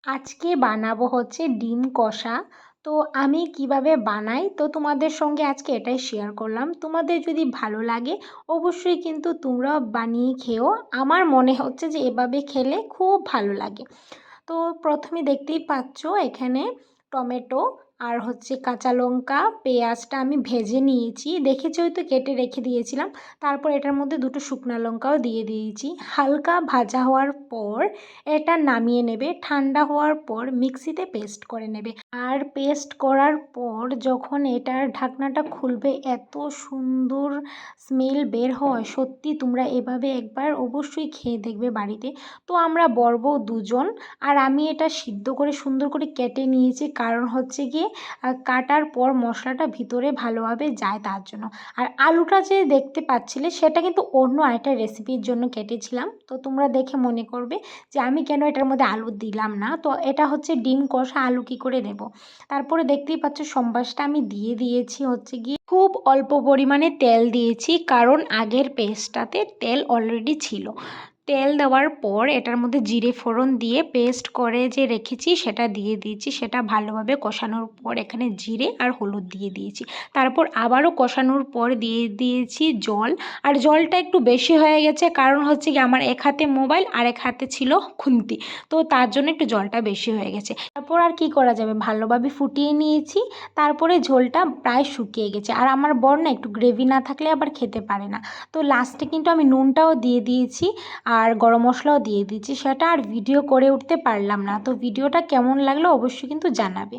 আজকে বানাবো হচ্ছে ডিম কষা। তো আমি কিভাবে বানাই তো তোমাদের সঙ্গে আজকে এটাই শেয়ার করলাম। তোমাদের যদি ভালো লাগে অবশ্যই কিন্তু তোমরাও বানিয়ে খেও। আমার মনে হচ্ছে যে এভাবে খেলে খুব ভালো লাগে। তো প্রথমে দেখতেই পাচ্ছ এখানে টমেটো আর হচ্ছে কাঁচা লঙ্কা পেঁয়াজটা আমি ভেজে নিয়েছি, দেখেছি হয়তো কেটে রেখে দিয়েছিলাম। তারপর এটার মধ্যে দুটো শুকনো লঙ্কাও দিয়ে দিয়েছি। হালকা ভাজা হওয়ার পর এটা নামিয়ে নেবে, ঠান্ডা হওয়ার পর মিক্সিতে পেস্ট করে নেবে। আর পেস্ট করার পর যখন এটার ঢাকনাটা খুলবে এত সুন্দর স্মেল বের হয়, সত্যি তোমরা এভাবে একবার অবশ্যই খেয়ে দেখবে বাড়িতে। তো আমরা বর বউ দুজন, আর আমি এটা সিদ্ধ করে সুন্দর করে কেটে নিয়েছি, কারণ হচ্ছে গিয়ে কাটার পর মশলাটা ভিতরে ভালোভাবে যায় তার জন্য। আর আলুটা যে দেখতে পাচ্ছিলে সেটা কিন্তু অন্য আরেকটা রেসিপির জন্য কেটেছিলাম, তো তোমরা দেখে মনে করবে যে আমি কেন এটার মধ্যে আলু দিলাম না। তো এটা হচ্ছে ডিম কষা, আলু কী করে দেব। তারপরে দেখতেই পাচ্ছ সম্বাসটা আমি দিয়ে দিয়েছি, হচ্ছে গিয়ে খুব অল্প পরিমাণে তেল দিয়েছি, কারণ আগের পেস্টটাতে তেল অলরেডি ছিল। তেল দেওয়ার পর এটার মধ্যে জিরে ফোড়ন দিয়ে পেস্ট করে যে রেখেছি সেটা দিয়ে দিয়েছি। সেটা ভালোভাবে কষানোর পর এখানে জিরে আর হলুদ দিয়ে দিয়েছি। তারপর আবারও কষানোর পর দিয়ে দিয়েছি জল। আর জলটা একটু বেশি হয়ে গেছে, কারণ হচ্ছে কি আমার এক হাতে মোবাইল আর এক হাতে ছিল খুন্তি, তো তার জন্য একটু জলটা বেশি হয়ে গেছে। তারপর আর কি করা যাবে, ভালোভাবে ফুটিয়ে নিয়েছি। তারপরে ঝোলটা প্রায় শুকিয়ে গেছে। আর আমার বর না একটু গ্রেভি না থাকলে আবার খেতে পারে না। তো লাস্টে কিন্তু আমি নুনটাও দিয়ে দিয়েছি আর গরম মশলাও দিয়ে দিয়েছি। সেটা আর ভিডিও করে উঠতে পারলাম না। তো ভিডিওটা কেমন লাগলো অবশ্যই কিন্তু জানাবে।